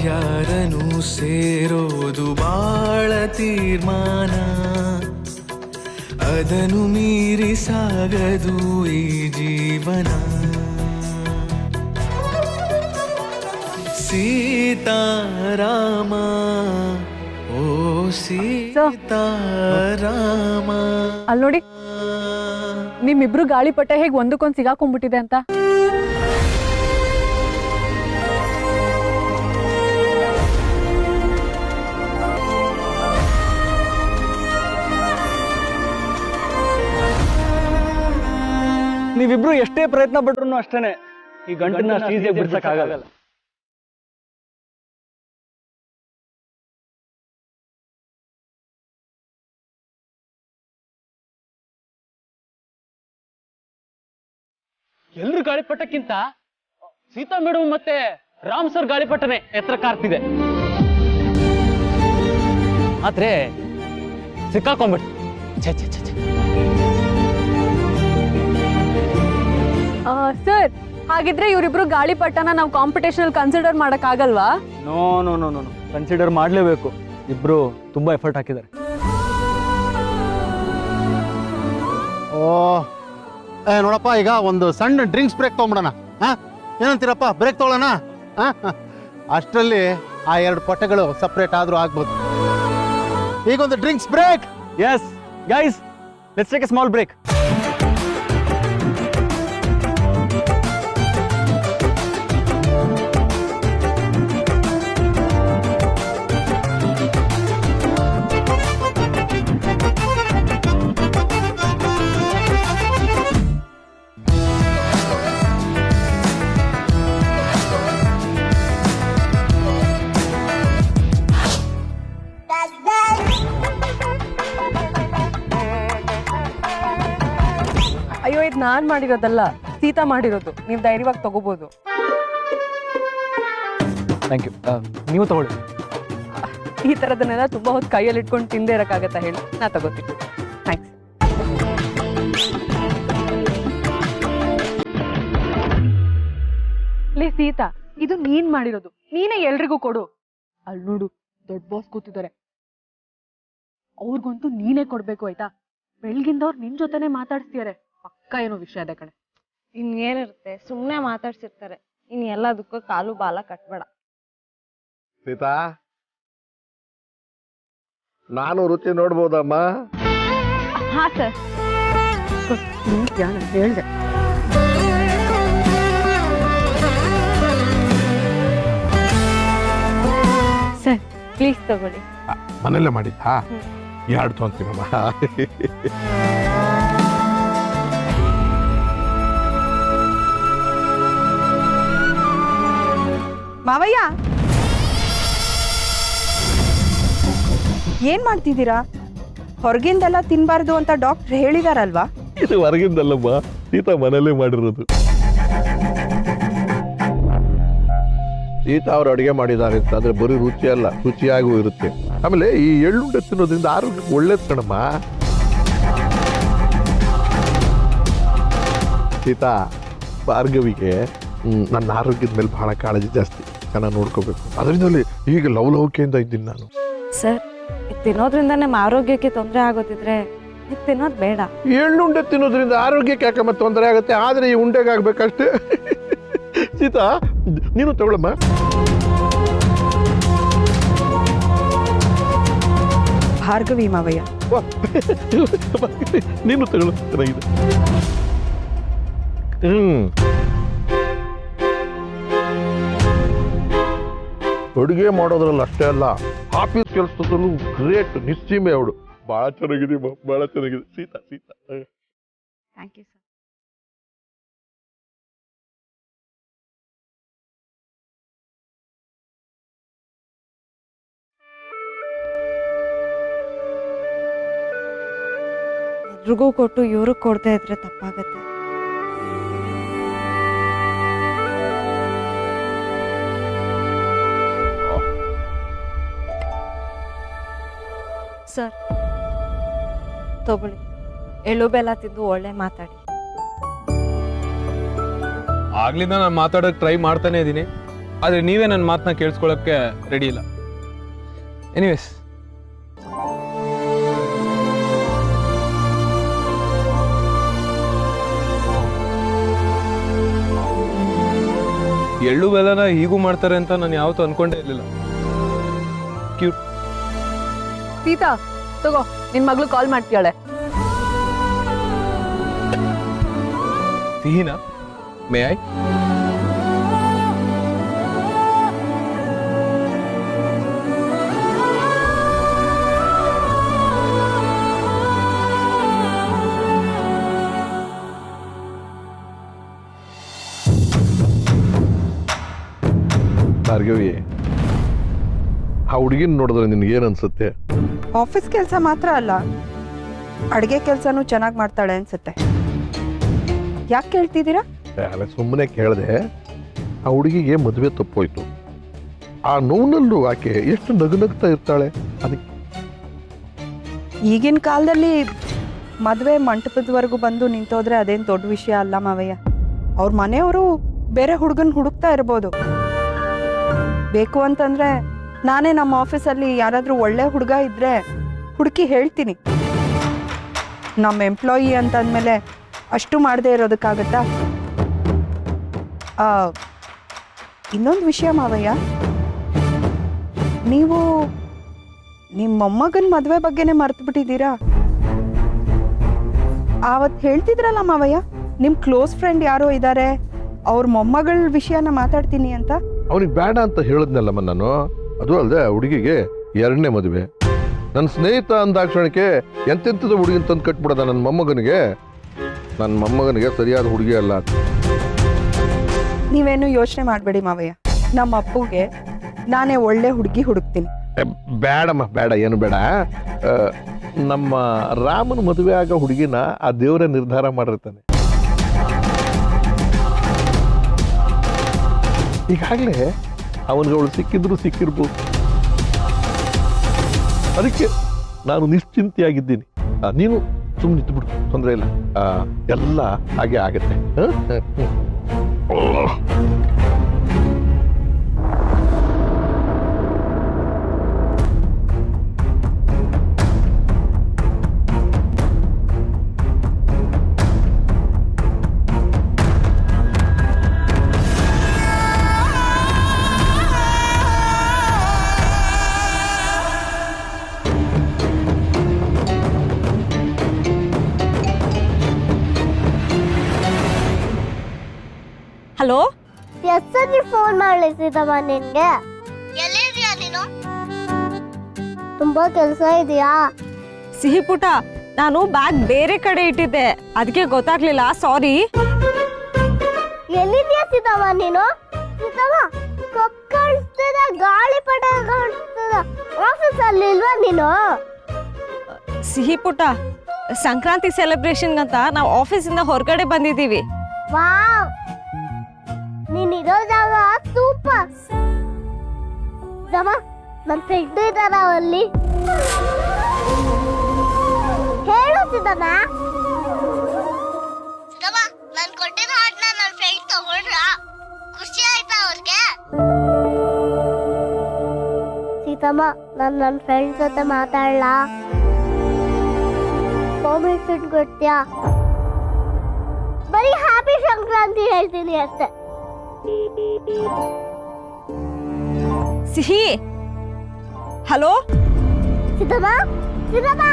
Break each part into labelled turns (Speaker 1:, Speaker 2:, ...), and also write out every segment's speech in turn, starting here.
Speaker 1: ಯಾರನು ಸೇರೋದು ಬಾಳ ತೀರ್ಮಾನ, ಅದನ್ನು ಮೀರಿ ಸಾಗದು ಈ ಜೀವನ. ಸೀತಾರಾಮ ಓ ಸೀತಾರಾಮ.
Speaker 2: ಅಲ್ಲಿ ನೋಡಿ, ನಿಮ್ಮಿಬ್ರು ಗಾಳಿಪಟ ಹೇಗೆ ಒಂದಕ್ಕೊಂದು ಸಿಗಾಕೊಂಡ್ಬಿಟ್ಟಿದೆ ಅಂತ.
Speaker 3: ನೀವಿಬ್ರು ಎಷ್ಟೇ ಪ್ರಯತ್ನ ಪಟ್ರು ಅಷ್ಟೇನೆ ಈ ಗಂಟನ್ನ ಅಷ್ಟು ಈಸಿಯಾಗಿ ಬಿಡ್ಸಕ್ಕಾಗಲ್ಲ. ಎಲ್ರು ಗಾಳಿಪಟಕ್ಕಿಂತ ಸೀತಾ ಮೇಡಮ್ ಮತ್ತೆ ರಾಮ್ ಸರ್ ಗಾಳಿಪಟನೆ ಎತ್ತರ ಕಾರ್ತಿದೆ. ಆದ್ರೆ ಸಿಕ್ಕಾಕೊಂಡ್ಬಿಟ್ಟು
Speaker 2: ಸರ್, ಹಾಗಿದ್ರೆ ಇವರಿಬ್ರು ಗಾಳಿಪಟನ ನಾವು ಕಾಂಪಿಟೇಷನ್ ಕನ್ಸಿಡರ್ ಮಾಡಕ್ ಆಗಲ್ವಾ?
Speaker 3: No no no no consider ಮಾಡ್ಲೇಬೇಕು. ಇಬ್ರು ತುಂಬಾ ಎಫರ್ಟ್ ಹಾಕಿದ್ದಾರೆ.
Speaker 4: ಓ ನೋಡಪ್ಪ, ಈಗ ಒಂದು ಸಣ್ಣ ಡ್ರಿಂಕ್ಸ್ ಬ್ರೇಕ್ ತೊಗೊಂಬಿಡೋಣ. ಏನಂತೀರಪ್ಪ, ಬ್ರೇಕ್ ತೊಗೊಳ್ಳೋಣ? ಅಷ್ಟರಲ್ಲಿ ಆ 2 ಪೊಟ್ಟೆಗಳು ಸಪ್ರೇಟ್ ಆದ್ರೂ ಆಗ್ಬೋದು. ಈಗ ಒಂದು drinks break.
Speaker 3: Yes guys, let's take a small break.
Speaker 2: ಅಯ್ಯೋ, ಇದು ನಾನ್ ಮಾಡಿರೋದಲ್ಲ, ಸೀತಾ ಮಾಡಿರೋದು. ನೀವು ಧೈರ್ಯವಾಗಿ ತಗೋಬಹುದು.
Speaker 3: Thank you. ನೀವು ತಗೊಳ್ಳಿ.
Speaker 2: ಈ ತರದನ್ನೆಲ್ಲ ತುಂಬಾ ಹೊತ್ತು ಕೈಯಲ್ಲಿ ಇಟ್ಕೊಂಡು ತಿಂದೇ ಇರಕ್ಕಾಗತ್ತಾ ಹೇಳಿ? ನಾ ತಗೋತೀನಿ. ಥ್ಯಾಂಕ್ಸ್. ಲೇ ಸೀತಾ, ಇದು ನೀನ್ ಮಾಡಿರೋದು, ನೀನೇ ಎಲ್ರಿಗೂ ಕೊಡು. ಅಲ್ಲಿ ನೋಡು, ದೊಡ್ಡ ಬಾಸ್ ಕೂತಿದ್ದಾರೆ, ಅವ್ರಿಗಂತೂ ನೀನೇ ಕೊಡ್ಬೇಕು ಆಯ್ತಾ? ಬೆಳಗಿಂದ ಅವ್ರು ನಿನ್ ಜೊತೆನೆ ಮಾತಾಡ್ಸ್ತಿದ್ದಾರೆ. ಪಕ್ಕ ಏನೋ ವಿಷಯ ಅದೇ ಕಣೆ.
Speaker 5: ಇನ್ನೇನಿರುತ್ತೆ, ಸುಮ್ಮನೆ ಮಾತಾಡ್ಸಿರ್ತಾರೆ. ಇನ್ ಎಲ್ಲದಕ್ಕೂ ಕಾಲು ಬಾಲ ಕಟ್ಬೇಡ.
Speaker 6: ಸೀತಾ, ನಾನು ರುಚಿ ನೋಡ್ಬೋದಮ್ಮ?
Speaker 5: ಹಾ ಸರ್.
Speaker 2: ಹೇಳ್ದೆ.
Speaker 5: ಸರ್ ಪ್ಲೀಸ್ ತಗೊಳ್ಳಿ.
Speaker 6: ಮನೆಯಲ್ಲೇ ಮಾಡಿದ್ದಾ? 2 ತೊಗೊಂತೀನಮ್ಮ.
Speaker 7: ಮಾವಯ್ಯ, ಏನ್ ಮಾಡ್ತಿದ್ದೀರಾ? ಹೊರಗಿಂದೆಲ್ಲ ತಿನ್ಬಾರ್ದು ಅಂತ ಡಾಕ್ಟರ್ ಹೇಳಿದಾರಲ್ವಾ?
Speaker 6: ಇದು ಹೊರಗಿಂದಲ್ಲಮ್ಮ, ಸೀತಾ ಮನೆಯಲ್ಲೇ ಮಾಡಿರೋದು. ಸೀತಾ ಅವ್ರು ಅಡುಗೆ ಮಾಡಿದ್ದಾರೆ ಅಂತಂದ್ರೆ ಬರೀ ರುಚಿ ಅಲ್ಲ, ಶುಚಿಯಾಗೂ ಇರುತ್ತೆ. ಆಮೇಲೆ ಈ ಎಳ್ಳುಂಡೆ ತಿನ್ನೋದ್ರಿಂದ ಆರೋಗ್ಯಕ್ಕೆ ಒಳ್ಳೇದು ಕಣಮ್ಮ. ಸೀತಾ, ಭಾರ್ಗವಿಗೆ ನನ್ನ ಆರೋಗ್ಯದ ಮೇಲೆ ಬಹಳ ಕಾಳಜಿ ಜಾಸ್ತಿ. ಚೆನ್ನಾಗಿ ನೋಡ್ಕೋಬೇಕು. ಅದರಿಂದಲೇ ಈಗ ಲವಲವಿಕೆಯಿಂದ ಇದ್ದೀನಿ ನಾನು.
Speaker 5: ಸರ್, ತಿನ್ನೋದ್ರಿಂದ ನಮ್ಮ ಆರೋಗ್ಯಕ್ಕೆ ತೊಂದರೆ ಆಗೋದಿದ್ರೆ ತಿನ್ನೋದು ಬೇಡ.
Speaker 6: ಎಳ್ಳುಂಡೆ ತಿನ್ನೋದ್ರಿಂದ ಆರೋಗ್ಯಕ್ಕೆ ಯಾಕಮ್ಮ ತೊಂದರೆ ಆಗುತ್ತೆ? ಆದ್ರೆ ಈ ಉಂಡೆಗೆ ಆಗ್ಬೇಕಷ್ಟೇ. ಸೀತಾ, ನೀನು ತಗೊಳಮ್ಮ.
Speaker 7: ಭಾರ್ಗವಿ ಮಾವಯ್ಯ.
Speaker 6: ನೀನು ತಗೊಳ್ಳು, ಚೆನ್ನಾಗಿದೆ. ಅಡುಗೆ ಮಾಡೋದ್ರಲ್ಲಿ ಅಷ್ಟೇ ಅಲ್ಲ, ಆಫೀಸ್ ಕೆಲಸದಲ್ಲೂ ಗ್ರೇಟ್ ನಿಸ್ಸೀಮೆ ಅವಳು. ಬಹಳ ಚೆನ್ನಾಗಿದೆ, ಬಹಳ ಚೆನ್ನಾಗಿದೆ Sita. Sita,
Speaker 5: thank you sir. ಎಲ್ರಿಗೂ ಕೊಟ್ಟು ಇವ್ರಿಗೆ ಕೊಡದೇ ಇದ್ರೆ ತಪ್ಪಾಗತ್ತೆ. ಸರ್ ತಗೊಳ್ಳಿ, ಎಳ್ಳು ಬೆಲ್ಲ ತಿಂದು ಒಳ್ಳೆ ಮಾತಾಡಿ.
Speaker 8: ಆಗ್ಲಿಂದ ನಾನು ಮಾತಾಡೋಕೆ ಟ್ರೈ ಮಾಡ್ತಾನೆ ಇದ್ದೀನಿ, ಆದರೆ ನೀವೇ ನನ್ನ ಮಾತನ್ನ ಕೇಳಿಸ್ಕೊಳ್ಳೋಕ್ಕೆ ರೆಡಿ ಇಲ್ಲ. ಎನಿವೇಸ್, ಎಳ್ಳು ಬೆಲ್ಲನ ಹೀಗೂ ಮಾಡ್ತಾರೆ ಅಂತ ನಾನು ಯಾವತ್ತೂ ಅನ್ಕೊಂಡೇ ಇರಲಿಲ್ಲ. ಕ್ಯೂಟ್.
Speaker 2: ಸೀತಾ ತಗೋ, ನಿನ್ ಮಗಳು ಕಾಲ್ ಮಾಡ್ತೀಯಾಳೆ.
Speaker 8: ಸಿಹಿನಾ? May I?
Speaker 6: ಭಾರ್ಗವಿ, ಆ ಹುಡುಗಿನ ನೋಡಿದ್ರೆ ನಿನ್ಗೇನು ಅನ್ಸುತ್ತೆ?
Speaker 7: ಆಫೀಸ್ ಕೆಲಸ ಮಾತ್ರ ಅಲ್ಲ, ಅಡುಗೆ ಕೆಲಸನೂ ಚೆನ್ನಾಗಿ ಮಾಡ್ತಾಳೆ ಅನ್ಸುತ್ತೆ. ಯಾಕೆ ಕೇಳ್ತಿದ್ದೀರಾ?
Speaker 6: ಅಲ್ಲ, ಸುಮ್ಮನೆ ಕೇಳಿದೆ. ಆ ಹುಡುಗಿಗೆ ಮದುವೆ ತಪ್ಪೋಯ್ತು. ಆ ನೋವಿನಲ್ಲೂ ಆಕೆ ಎಷ್ಟು ನಗುನಗ್ತಾ ಇರ್ತಾಳೆ. ಅದಕ್ಕೆ
Speaker 7: ಈಗಿನ ಕಾಲದಲ್ಲಿ ಮದುವೆ ಮಂಟಪದವರೆಗೂ ಬಂದು ನಿಂತೋದ್ರೆ ಅದೇನು ದೊಡ್ಡ ವಿಷಯ ಅಲ್ಲ ಮಾವಯ್ಯ. ಅವ್ರ ಮನೆಯವರು ಬೇರೆ ಹುಡುಗನ ಹುಡುಕ್ತಾ ಇರ್ಬೋದು. ಬೇಕು ಅಂತಂದ್ರೆ ನಾನೇ ನಮ್ಮ ಆಫೀಸಲ್ಲಿ ಯಾರಾದರೂ ಒಳ್ಳೆ ಹುಡುಗ ಇದ್ರೆ ಹುಡುಕಿ ಹೇಳ್ತೀನಿ. ನಮ್ಮ ಎಂಪ್ಲಾಯಿ ಅಂತಂದಮೇಲೆ ಅಷ್ಟು ಮಾಡದೇ ಇರೋದಕ್ಕಾಗತ್ತಾ? ಇನ್ನೊಂದು ವಿಷಯ ಮಾವಯ್ಯ, ನೀವು ನಿಮ್ಮ ಮೊಮ್ಮಗನ ಮದುವೆ ಬಗ್ಗೆನೇ ಮರ್ತು ಬಿಟ್ಟಿದ್ದೀರಾ? ಆವತ್ತು ಹೇಳ್ತಿದ್ರಲ್ಲ ಮಾವಯ್ಯ, ನಿಮ್ಮ ಕ್ಲೋಸ್ ಫ್ರೆಂಡ್ ಯಾರೋ ಇದ್ದಾರೆ, ಅವ್ರ ಮೊಮ್ಮಗಳ ವಿಷಯನ ಮಾತಾಡ್ತೀನಿ ಅಂತ.
Speaker 6: ಅವನಿಗೆ ಬೇಡ ಅಂತ ಹೇಳಿದ್ನಲ್ಲಮ್ಮ ನಾನು. ಅದು ಅಲ್ಲದೆ ಹುಡುಗಿಗೆ 2ನೇ ಮದುವೆ. ನನ್ನ ಸ್ನೇಹಿತ ಅಂದಾಕ್ಷಣಕ್ಕೆ ಎಂತೆಂಥದ್ದು ಹುಡುಗಿನ ತಂದು ಕಟ್ಬಿಡದ ನನ್ನ ಮೊಮ್ಮಗನಿಗೆ ಸರಿಯಾದ ಹುಡುಗಿ ಅಲ್ಲ.
Speaker 7: ನೀವೇನು ಯೋಚನೆ ಮಾಡಬೇಡಿ ಮಾವಯ್ಯ, ನಮ್ಮ ಅಪ್ಪುಗೆ ನಾನೇ ಒಳ್ಳೆ ಹುಡುಗಿ ಹುಡುಕ್ತೀನಿ.
Speaker 6: ಬೇಡಮ್ಮ, ಬೇಡ, ಏನು ಬೇಡ. ನಮ್ಮ ರಾಮನ ಮದುವೆ ಆಗೋ ಹುಡುಗಿನ ಆ ದೇವರೇ ನಿರ್ಧಾರ ಮಾಡಿರ್ತಾನೆ. ಈಗಾಗಲೇ ಅವನಿಗೆ ಅವಳು ಸಿಕ್ಕಿರ್ಬೋದು. ಅದಕ್ಕೆ ನಾನು ನಿಶ್ಚಿಂತೆಯಾಗಿದ್ದೀನಿ. ನೀನು ಸುಮ್ಮನೆ ಇದ್ದುಬಿಡು, ತೊಂದರೆ ಇಲ್ಲ. ಎಲ್ಲ ಹಾಗೆ ಆಗತ್ತೆ.
Speaker 5: ಹಲೋ,
Speaker 9: ಎಷ್ಟೊತ್ತಿ ಫೋನ್ ಮಾಡ್ಲಿಸಿದಮ್ಮ ನಿನ್ಗೆ? ಎಲ್ಲಿದ್ಯಾ ನೀನು? ತುಂಬಾ ಕೆಲಸ ಇದೆಯಾ?
Speaker 5: ಸಿಹಿ ಪುಟ, ನಾನು ಬ್ಯಾಗ್ ಬೇರೆ ಕಡೆ ಇಟ್ಟಿದ್ದೆ, ಅದಕ್ಕೆ ಗೊತ್ತಾಗ್ಲಿಲ್ಲ, ಸಾರಿ.
Speaker 9: ಎಲ್ಲಿದ್ಯಾ ಸೀತಮ್ಮ ನೀನು? ಸೀತಮ್ಮ, ಕಪ್ ಕಾಣಿಸ್ತದ, ಗಾಳಿಪಟ ಕಾಣಿಸ್ತದ. ಆಫೀಸ್ ಅಲ್ಲಿ ಇಲ್ವಾ ನೀನು?
Speaker 5: ಸಿಹಿ ಪುಟ, ಸಂಕ್ರಾಂತಿ ಸೆಲೆಬ್ರೇಷನ್ ಅಂತ ನಾವು ಆಫೀಸಿಂದ ಹೊರಗಡೆ ಬಂದಿದ್ದೀವಿ.
Speaker 9: ವಾವ್, ನೀನಿರೋ ಜಾಗ ಸೂಪರ್. ನನ್ನ ಫ್ರೆಂಡ್ ಇದ್ದಾರ ಅಲ್ಲಿ, ಹೇಳು ಸಿದ್ದಮ್ಮ. ನಾನು ಕೊಟ್ಟಿರೋ ಹಾಡನ್ನ ನನ್ನ ಫ್ರೆಂಡ್ ತಗೊಂಡ್ರ? ಖುಷಿ ಆಯ್ತಾ ಅವ್ರಿಗೆ? ಸೀತಮ್ಮ, ನಾನು ನನ್ನ ಫ್ರೆಂಡ್ ಜೊತೆ ಮಾತಾಡಲ್ಲ? ಪರ್ಮಿಷನ್ ಕೊಡ್ತೀಯಾ? ಬರೀ ಹ್ಯಾಪಿ ಸಂಕ್ರಾಂತಿ ಹೇಳ್ತೀನಿ ಅಷ್ಟೇ.
Speaker 5: ಸಿಹಿ, ಹಲೋ
Speaker 9: ಸಿದ್ದಮ್ಮ, ಸಿದ್ದಮ್ಮ.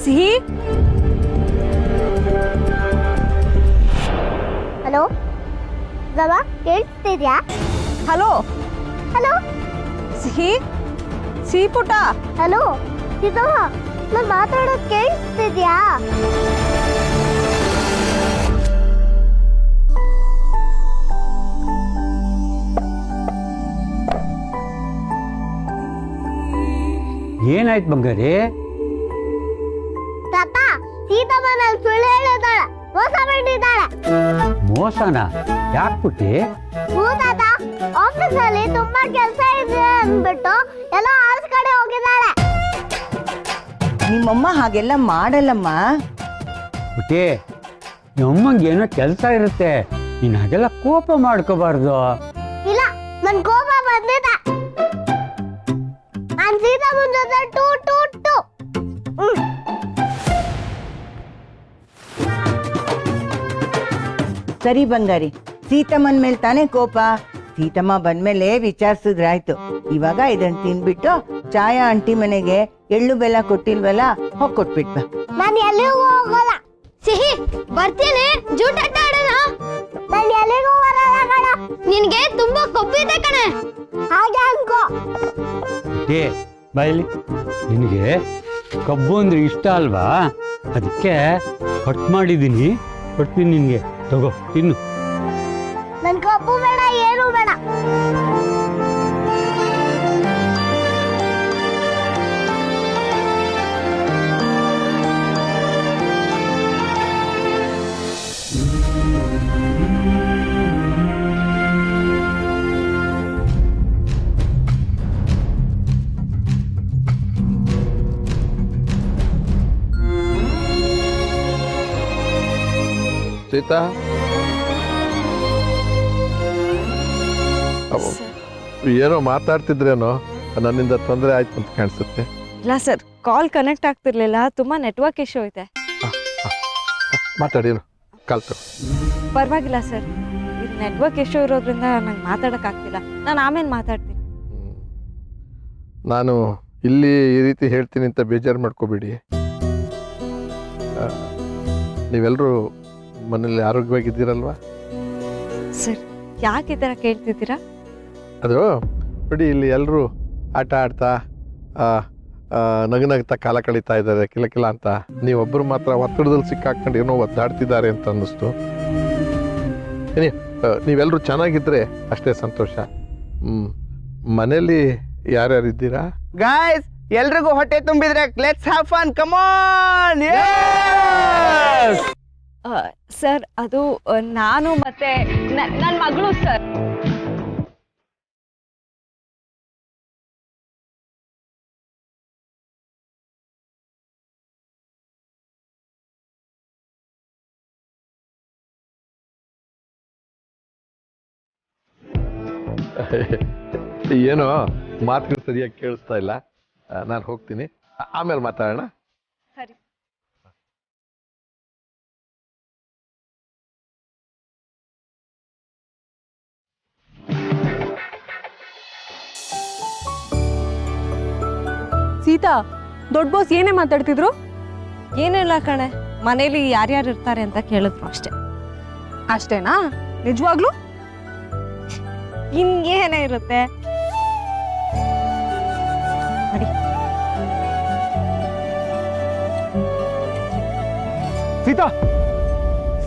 Speaker 5: ಸಿಹಿ,
Speaker 9: ಹಲೋ ಸಿದ್ದಮ್ಮ, ಕೇಳಿಸ್ತಿದ್ಯಾ?
Speaker 5: ಹಲೋ
Speaker 9: ಹಲೋ
Speaker 5: ಸಿಹಿ, ಸಿಹಿ ಪುಟ.
Speaker 9: ಹಲೋ ಸಿದ್ದಮ್ಮ, ನಾನು ಮಾತಾಡೋದು ಕೇಳಿಸ್ತಿದ್ಯಾ?
Speaker 3: ಏನಾಯ್ತು ಬಂಗಾರಿ?
Speaker 9: ತಾತ, ಸೀತಮ್ಮ ನಾನು ಸುಳ್ಳು ಹೇಳಿದಾಳೆ, ಮೋಸ ಮಾಡಿದ್ದಾಳೆ.
Speaker 3: ಮೋಸನ? ಯಾಕೆ ಪುಟ್ಟಿ?
Speaker 9: ಹ್ಞೂ ತಾತ, ಆಫೀಸಲ್ಲಿ ತುಂಬಾ ಕೆಲಸ ಇದೆ ಅಂದ್ಬಿಟ್ಟು ಎಲ್ಲ ಆಫೀಸ್ ಕಡೆ ಹೋಗಿದ್ದಾಳೆ.
Speaker 10: ನಿಮ್ಮಮ್ಮ ಹಾಗೆಲ್ಲ ಮಾಡಲ್ಲಮ್ಮ.
Speaker 3: ಪುಟ್ಟಿ, ನಮ್ಮಂಗೆ ಏನೋ ಕೆಲಸ ಇರುತ್ತೆ,
Speaker 10: ನೀನ್ ಹಾಗೆಲ್ಲ ಕೋಪ ಮಾಡ್ಕೋಬಾರ್ದು.
Speaker 9: ಇಲ್ಲ ನನ್ ಕೋಪ ಬಂದಿದೆ. ನಾನ್ ಸೀತಮ್ಮನ ಜೊತೆ ಟೂ ಟೂ ಟೂ.
Speaker 11: ಸರಿ ಬಂಗಾರಿ, ಸೀತಮ್ಮನ ಮೇಲೆ ತಾನೇ ಕೋಪ. ಸೀತಮ್ಮ ಬಂದ್ಮೇಲೆ ವಿಚಾರಿಸಿದ್ರಾಯ್ತು. ಇವಾಗ ಇದನ್ನ ತಿನ್ಬಿಟ್ಟು ಚಾಯ ಆಂಟಿ ಮನೆಗೆ ಎಳ್ಳು ಬೆಲ್ಲ ಕೊಟ್ಟಿಲ್ವಲ್ಲ, ಹೋಗಿ ಕೊಟ್ಬಿಟ್ಟ.
Speaker 9: ನಾನು ಎಲ್ಲಿಗೂ ಹೋಗಲ್ಲ. ಸಿಹಿ ಬರ್ತೀನಿ, ಜೂಟಾಟ ಆಡೋಣ. ನಾನು ಎಲ್ಲಿಗೂ ಬರಲ್ಲ ಕಣ. ನಿನ್ಗೆ ತುಂಬಾ ಕೊಬ್ಬಿದೆ ಕಣೆ. ಹಾಗೆ ಅನ್ಕೋ.
Speaker 10: ಏ ಬಾಯ್ಲಿ, ನಿನಗೆ ಕಬ್ಬು ಅಂದ್ರೆ ಇಷ್ಟ ಅಲ್ವಾ? ಅದಕ್ಕೆ ಕಟ್ ಮಾಡಿದ್ದೀನಿ, ಕೊಡ್ತೀನಿ ನಿನ್ಗೆ, ತಗೋ ತಿನ್ನು.
Speaker 9: ನನ್ ಕಬ್ಬು ಬೇಡ, ಏನು ಬೇಡ.
Speaker 6: ಸೀತಾ, ಏನೋ ಮಾತಾಡ್ತಿದ್ರೇನೋ, ನನ್ನಿಂದ ತೊಂದರೆ ಆಯ್ತು ಅಂತ ಕಾಣಿಸುತ್ತೆ.
Speaker 5: ಇಲ್ಲ ಸರ್, ಕಾಲ್ ಕನೆಕ್ಟ್ ಆಗ್ತಿರ್ಲಿಲ್ಲ, ತುಂಬಾ ನೆಟ್ವರ್ಕ್ ಇಶ್ಯೂ ಐತೆ.
Speaker 6: ಮಾತಾಡೇನು ಕಲ್ತು.
Speaker 5: ಪರವಾಗಿಲ್ಲ ಸರ್, ಇದು ನೆಟ್ವರ್ಕ್ ಇಶ್ಯೂ ಇರೋದ್ರಿಂದ ನಂಗೆ ಮಾತಾಡಕ್ ಆಗ್ತಿಲ್ಲ. ನಾನು ಆಮೇಲೆ ಮಾತಾಡ್ತೀನಿ.
Speaker 6: ನಾನು ಇಲ್ಲಿ ಈ ರೀತಿ ಹೇಳ್ತೀನಿ ಅಂತ ಬೇಜಾರು ಮಾಡ್ಕೋಬೇಡಿ. ನೀವೆಲ್ಲರೂ ಮನೇಲಿ ಆರೋಗ್ಯವಾಗಿದ್ದೀರಲ್ವಾ?
Speaker 5: ಸರ್, ಯಾಕೆ ಈ ಥರ ಕೇಳ್ತಿದ್ದೀರಾ?
Speaker 6: ಅದು ಬಿಡಿ, ಇಲ್ಲಿ ಎಲ್ಲರೂ ಆಟ ಆಡ್ತಾ ನಗನಗ್ತಾ ಕಾಲ ಕಳೀತಾ ಇದ್ದಾರೆ ಕಿಲಕಿಲ ಅಂತ. ನೀವೊಬ್ಬರು ಮಾತ್ರ ಒತ್ತಡದಲ್ಲಿ ಸಿಕ್ಕಾಕೊಂಡು ಏನೋ ಒದ್ದಾಡ್ತಿದ್ದಾರೆ ಅಂತ ಅನ್ನಿಸ್ತು. ನೀವೆಲ್ಲರೂ ಚೆನ್ನಾಗಿದ್ದರೆ ಅಷ್ಟೇ ಸಂತೋಷ. ಮನೇಲಿ ಯಾರ್ಯಾರು ಇದ್ದೀರಾ?
Speaker 1: ಗಾಯ್ಸ್, ಎಲ್ರಿಗೂ ಹೊಟ್ಟೆ ತುಂಬಿದ್ರೆ let's have fun, come on.
Speaker 5: Sir, ಅದು ನಾನು ಮತ್ತೆ ನನ್ನ ಮಗಳು ಸರ್.
Speaker 6: ಏನೋ ಮಾತುಗಳು ಸರಿಯಾಗಿ ಕೇಳಿಸ್ತಾ ಇಲ್ಲ. ನಾನು ಹೋಗ್ತೀನಿ, ಆಮೇಲೆ ಮಾತಾಡೋಣ.
Speaker 5: ಸರಿ.
Speaker 2: ಸೀತಾ, ದೊಡ್ಡ ಬಾಸ್ ಏನೇ ಮಾತಾಡ್ತಿದ್ರು?
Speaker 5: ಏನಿಲ್ಲ ಕಣೆ, ಮನೇಲಿ ಯಾರ್ಯಾರು ಇರ್ತಾರೆ ಅಂತ ಕೇಳಿದ್ರು ಅಷ್ಟೇ.
Speaker 2: ಅಷ್ಟೇನಾ? ನಿಜವಾಗ್ಲೂ?
Speaker 5: ಇನ್ನೇನೇ ಇರುತ್ತೆ.
Speaker 8: ಸೀತಾ,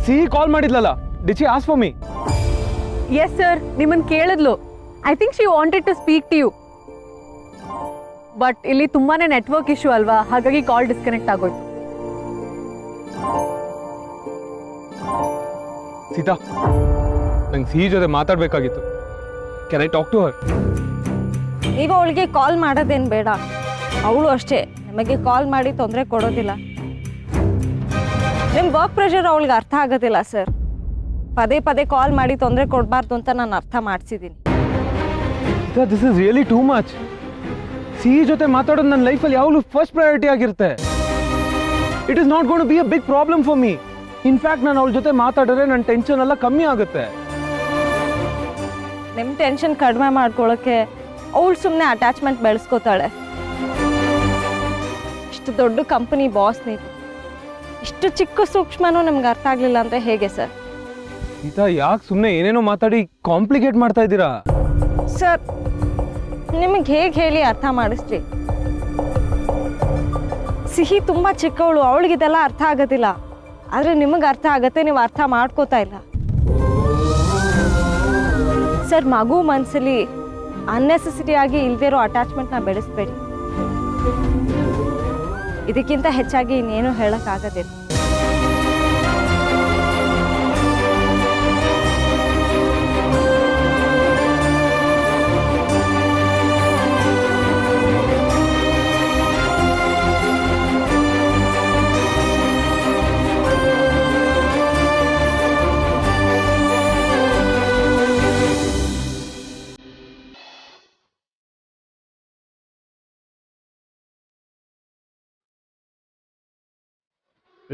Speaker 8: ಸಿಹಿ ಕಾಲ್ ಮಾಡಿದ್ಲಲ್ಲ, did she ask for me?
Speaker 2: Yes sir, ನಿಮ್ಮನ್ನ ಕೇಳಿದ್ಲು. I think she wanted to speak to you. But ಇಲ್ಲಿ ತುಂಬಾನೇ ನೆಟ್ವರ್ಕ್ ಇಶ್ಯೂ ಅಲ್ವಾ, ಹಾಗಾಗಿ ಕಾಲ್ ಡಿಸ್ಕನೆಕ್ಟ್ ಆಗೋಯ್ತು.
Speaker 8: ಸೀತಾ, ನಂಗೆ ಸಿಹಿ ಜೊತೆ ಮಾತಾಡ್ಬೇಕಾಗಿತ್ತು. Can I talk to her?
Speaker 5: ನೀವು ಅವಳಿಗೆ ಕಾಲ್ ಮಾಡೋದೇನು ಬೇಡ. ಅವಳು ಅಷ್ಟೇ ನಮಗೆ ಕಾಲ್ ಮಾಡಿ ತೊಂದರೆ ಕೊಡೋದಿಲ್ಲ. ನಿಮ್ಮ ವರ್ಕ್ ಪ್ರೆಷರ್ ಅವಳಿಗೆ ಅರ್ಥ ಆಗೋದಿಲ್ಲ ಸರ್. ಪದೇ ಪದೇ ಕಾಲ್ ಮಾಡಿ ತೊಂದರೆ ಕೊಡಬಾರ್ದು ಅಂತ ನಾನು ಅರ್ಥ ಮಾಡಿಸಿದ್ದೀನಿ.
Speaker 8: This is really too much. Sihi ಜೊತೆ ಮಾತಾಡೋದು ನನ್ನ ಲೈಫಲ್ಲಿ ಯಾವಾಗಲೂ ಫಸ್ಟ್ ಪ್ರಯಾರಿಟಿ ಆಗಿರುತ್ತೆ. It is not gonna be a big problem for me. In fact ನಾನು ಅವಳ ಜೊತೆ ಮಾತಾಡಿದ್ರೆ ನನ್ನ ಟೆನ್ಷನ್ ಎಲ್ಲ ಕಮ್ಮಿ ಆಗುತ್ತೆ.
Speaker 5: ನಿಮ್ಮ ಟೆನ್ಷನ್ ಕಡಿಮೆ ಮಾಡ್ಕೊಳ್ಳೋಕ್ಕೆ ಅವಳು ಸುಮ್ಮನೆ ಅಟ್ಯಾಚ್ಮೆಂಟ್ ಬೆಳೆಸ್ಕೋತಾಳೆ. ಇಷ್ಟು ದೊಡ್ಡ ಕಂಪನಿ ಬಾಸ್ ನೀವು, ಇಷ್ಟು ಚಿಕ್ಕ ಸೂಕ್ಷ್ಮನೂ ನಿಮ್ಗೆ ಅರ್ಥ ಆಗಲಿಲ್ಲ ಅಂದರೆ ಹೇಗೆ ಸರ್?
Speaker 8: ಸೀತಾ, ಯಾಕೆ ಸುಮ್ಮನೆ ಏನೇನೋ ಮಾತಾಡಿ ಕಾಂಪ್ಲಿಕೇಟ್ ಮಾಡ್ತಾ ಇದ್ದೀರಾ?
Speaker 5: ಸರ್, ನಿಮಗೆ ಹೇಗೆ ಹೇಳಿ ಅರ್ಥ ಮಾಡಿಸ್ರಿ? ಸಿಹಿ ತುಂಬ ಚಿಕ್ಕವಳು, ಅವಳಿಗಿದೆಲ್ಲ ಅರ್ಥ ಆಗೋದಿಲ್ಲ. ಆದರೆ ನಿಮಗೆ ಅರ್ಥ ಆಗತ್ತೆ, ನೀವು ಅರ್ಥ ಮಾಡ್ಕೋತಾ ಇಲ್ಲ ಸರ್. ಮಗು ಮನಸ್ಸಲ್ಲಿ ಅನ್ನೆಸೆಸರಿಯಾಗಿ ಇಲ್ದಿರೋ ಅಟ್ಯಾಚ್ಮೆಂಟ್ನ ಬೆಳೆಸ್ಬೇಡಿ. ಇದಕ್ಕಿಂತ ಹೆಚ್ಚಾಗಿ ಇನ್ನೇನು ಹೇಳೋಕ್ಕಾಗೋದಿಲ್ಲ.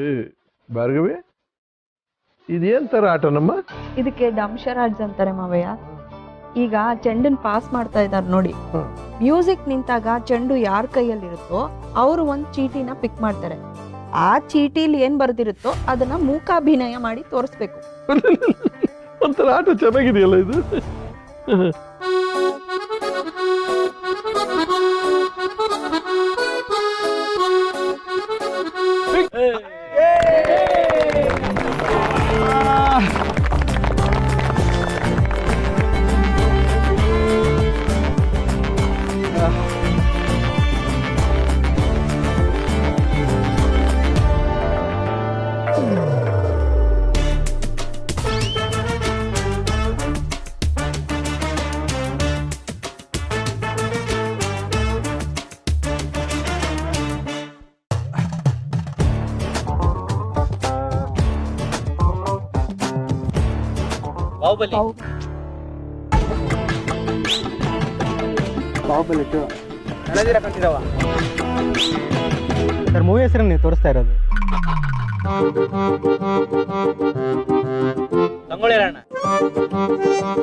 Speaker 6: ಏ ಭಾರ್ಗವಿ ಇದೇನ್ ತರ ಆಟನಮ್ಮ?
Speaker 7: ಇದಕ್ಕೆ ದಂಶರಾಜ್ ಅಂತಾರೆ ಮಾವಯ್ಯ. ಈಗ ಚೆಂಡನ್ ಪಾಸ್ ಮಾಡ್ತಾ ಇದಾರೆ ನೋಡಿ, ಮ್ಯೂಸಿಕ್ ನಿಂತಾಗ ಚೆಂಡು ಯಾರ ಕೈಯಲ್ಲಿರುತ್ತೋ ಅವರು ಒಂದ್ ಚೀಟಿನ ಪಿಕ್ ಮಾಡ್ತಾರೆ. ಆ ಚೀಟಿಲಿ ಏನ್ ಬರ್ದಿರುತ್ತೋ ಅದನ್ನ ಮೂಕಾಭಿನಯ ಮಾಡಿ ತೋರಿಸ್ಬೇಕು.
Speaker 6: ಒಂಥರ ಆಟ ಚೆನ್ನಾಗಿದೆಯಲ್ಲ ಇದು.
Speaker 3: ಬಾಹುಬಲಿ.
Speaker 1: ಬಾಹುಬಲಿ ಟು ನನದಿರ ಕಂತಿದವ ಸರ್. ಮೂವಿ ಹೆಸರು ನೀವು ತೋರಿಸ್ತಾ ಇರೋದು
Speaker 3: ಸಂಗೊಳ್ಳಿ ರಾಯಣ್ಣ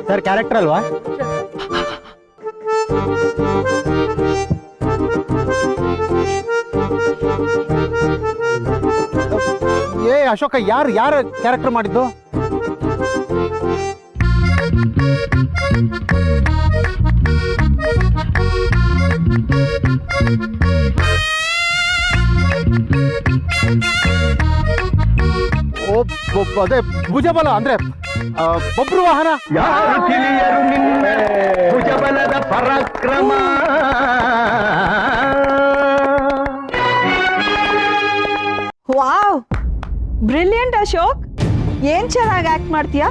Speaker 1: ಸರ್. ಕ್ಯಾರೆಕ್ಟರ್ ಅಲ್ವಾ?
Speaker 4: ಏ ಅಶೋಕ, ಯಾರು ಕ್ಯಾರೆಕ್ಟರ್ ಮಾಡಿದ್ದು? ಅದೇ ಭುಜಬಲ ಅಂದ್ರೆ ಬಬ್ರು ವಾಹನ.
Speaker 10: ಯಾರು ತಿಳಿಯರು ನಿನ್ನ ಭುಜಬಲದ ಪರಾಕ್ರಮ.
Speaker 7: Wow, brilliant Ashok. ಏನ್ ಚೆನ್ನಾಗಿ ಆಕ್ಟ್ ಮಾಡ್ತೀಯಾ?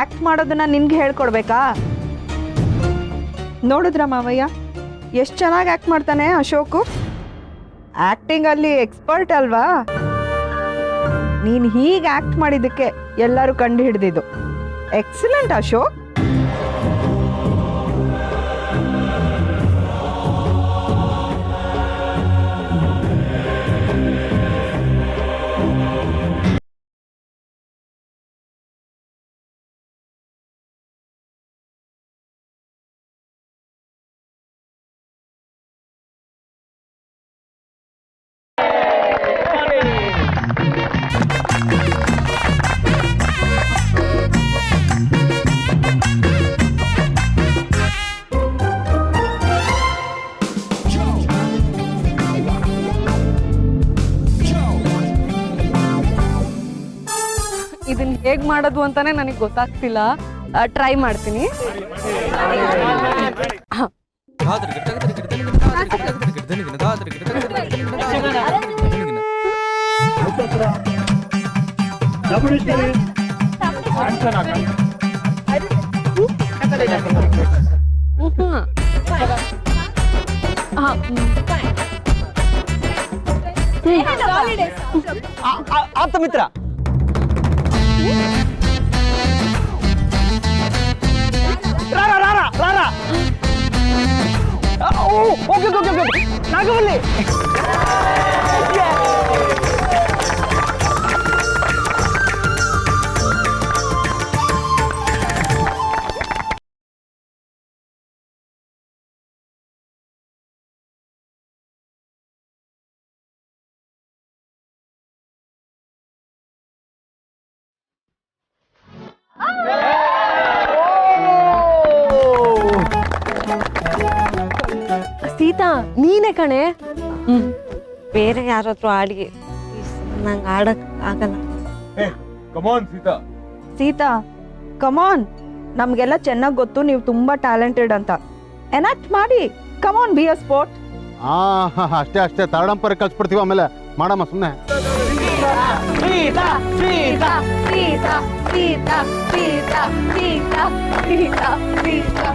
Speaker 7: ಆಕ್ಟ್ ಮಾಡೋದನ್ನ ನಿನ್ಗೆ ಹೇಳ್ಕೊಡ್ಬೇಕಾ? ನೋಡಿದ್ರ ಮಾವಯ್ಯ ಎಷ್ಟು ಚೆನ್ನಾಗಿ ಆಕ್ಟ್ ಮಾಡ್ತಾನೆ ಅಶೋಕು. ಆಕ್ಟಿಂಗ್ ಅಲ್ಲಿ ಎಕ್ಸ್ಪರ್ಟ್ ಅಲ್ವಾ? ನೀನ್ ಹೀಗೆ ಆಕ್ಟ್ ಮಾಡಿದ್ದಕ್ಕೆ ಎಲ್ಲರೂ ಕಂಡು ಹಿಡಿದಿದ್ದು. ಎಕ್ಸಲೆಂಟ್ ಅಶೋಕ್.
Speaker 2: ಇದನ್ನ ಹೇಗ್ ಮಾಡೋದು ಅಂತಾನೆ ನನಗೆ ಗೊತ್ತಾಗ್ತಿಲ್ಲ. ಟ್ರೈ ಮಾಡ್ತೀನಿ.
Speaker 1: ಆತ ಮಿತ್ರ. ನಾಗವಲ್ಲಿ.
Speaker 2: ಸೀತಾ, ನೀನೇ ಕಣೆ.
Speaker 5: ಬೇರೆ ಯಾರಾದ್ರೂ ಆಡಿ, ನಂಗೆ ಆಡಕ್ ಆಗಲ್ಲ.
Speaker 7: ಸೀತಾ, ಕಮಾನ್. ನಮ್ಗೆಲ್ಲ ಚೆನ್ನಾಗಿ ಗೊತ್ತು ನೀವು ತುಂಬಾ ಟ್ಯಾಲೆಂಟೆಡ್ ಅಂತ. ಎನಾಕ್ಟ್ ಮಾಡಿ. ಕಮಾನ್, ಬಿ ಅ ಸ್ಪೋರ್ಟ್.
Speaker 4: ಅಷ್ಟೇ ತರಡಂಪರ ಕಳ್ಸ್ಬಿಡ್ತೀವಿ, ಆಮೇಲೆ ಮಾಡಮ್ಮ ಸುಮ್ಮನೆ.
Speaker 2: ಸೀತಾ ಸೀತಾ ಸೀತಾ ಸೀತಾ ಸೀತಾ ಸೀತಾ ಸೀತಾ ಸೀತಾ.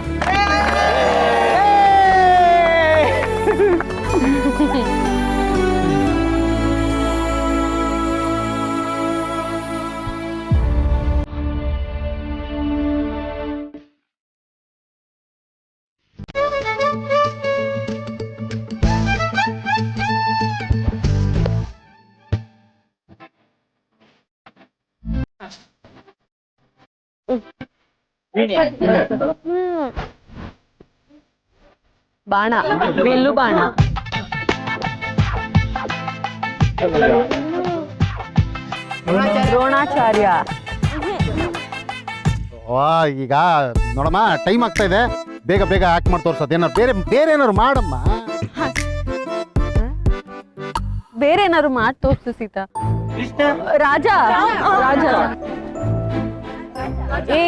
Speaker 2: ಬಾಣ, ಬಿಲ್ಲು ಬಾಣ. ದ್ರೋಣಾಚಾರ್ಯ.
Speaker 4: ವಾ ಈಗ ನೋಡಮ್ಮ ಟೈಮ್ ಆಗ್ತಾ ಇದೆ, ಬೇಗ ಬೇಗ ಆಕ್ಟ್ ಮಾಡಿ ತೋರ್ಸೋದು. ಏನಾರು ಬೇರೆ ಏನಾರು ಮಾಡಮ್ಮ.
Speaker 2: ಬೇರೆ ಏನಾದ್ರು ಮಾಡಿ ತೋರ್ಸು ಸೀತಾ. ರಾಜ ರಾಜ. ಏ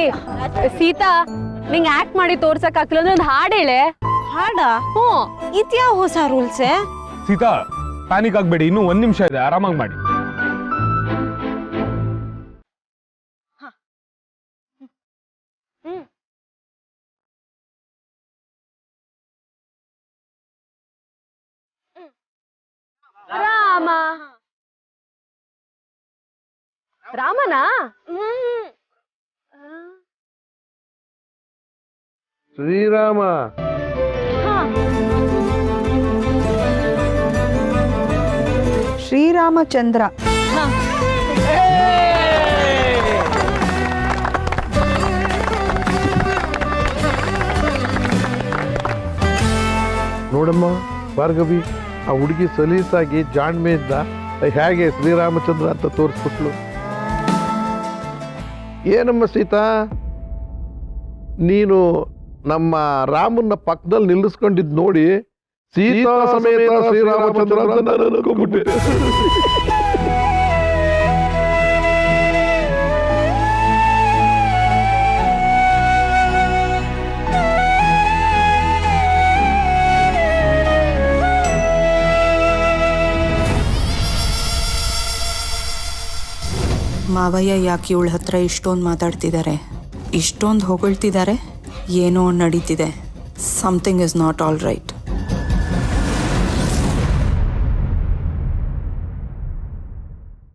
Speaker 2: ಸೀತಾ, ನಿಂಗೆ ಆಕ್ಟ್ ಮಾಡಿ ತೋರ್ಸಕ್ ಆಗ್ತಿಲ್ಲ ಅಂದ್ರೆ ಒಂದು ಹಾಡು ಹೇಳೆ.
Speaker 5: ಹಾಡ
Speaker 2: ಹ್ಞೂ.
Speaker 5: ಇದ್ಯಾವ ಹೊಸ ರೂಲ್ಸೇ?
Speaker 8: ಸೀತಾ ಪ್ಯಾನಿಕ್ ಆಗ್ಬೇಡಿ, ಇನ್ನೂ 1 ನಿಮಿಷ ಇದೆ, ಆರಾಮಾಗಿ ಮಾಡಿ.
Speaker 2: ರಾಮ. ರಾಮನಾ?
Speaker 6: ಶ್ರೀರಾಮ.
Speaker 7: ಶ್ರೀರಾಮಚಂದ್ರ.
Speaker 6: ನೋಡಮ್ಮ ಭಾರ್ಗವಿ, ಆ ಹುಡುಗಿ ಸಲೀಸಾಗಿ ಜಾಣ್ಮೆಯಿಂದ ಹೇಗೆ ಶ್ರೀರಾಮಚಂದ್ರ ಅಂತ ತೋರಿಸ್ಬಿಟ್ಲು. ಏನಮ್ಮ ಸೀತಾ, ನೀನು ನಮ್ಮ ರಾಮನ್ನ ಪಕ್ಕದಲ್ಲಿ ನಿಲ್ಲಿಸ್ಕೊಂಡಿದ್ ನೋಡಿ ಸೀತಾ ಸಮೇತ ಶ್ರೀರಾಮಚಂದ್ರ ಅಂತ ನಾನು ಅನ್ಕೊಂಡ್ಬಿಟ್ಟೆ.
Speaker 7: ಮಾವಯ್ಯ ಯಾಕೆ ಇವಳ ಹತ್ರ ಇಷ್ಟೊಂದು ಮಾತಾಡ್ತಿದ್ದಾರೆ, ಇಷ್ಟೊಂದು ಹೊಗಳ್ತಿದ್ದಾರೆ? ಏನೋ ನಡೀತಿದೆ. Something is not all right.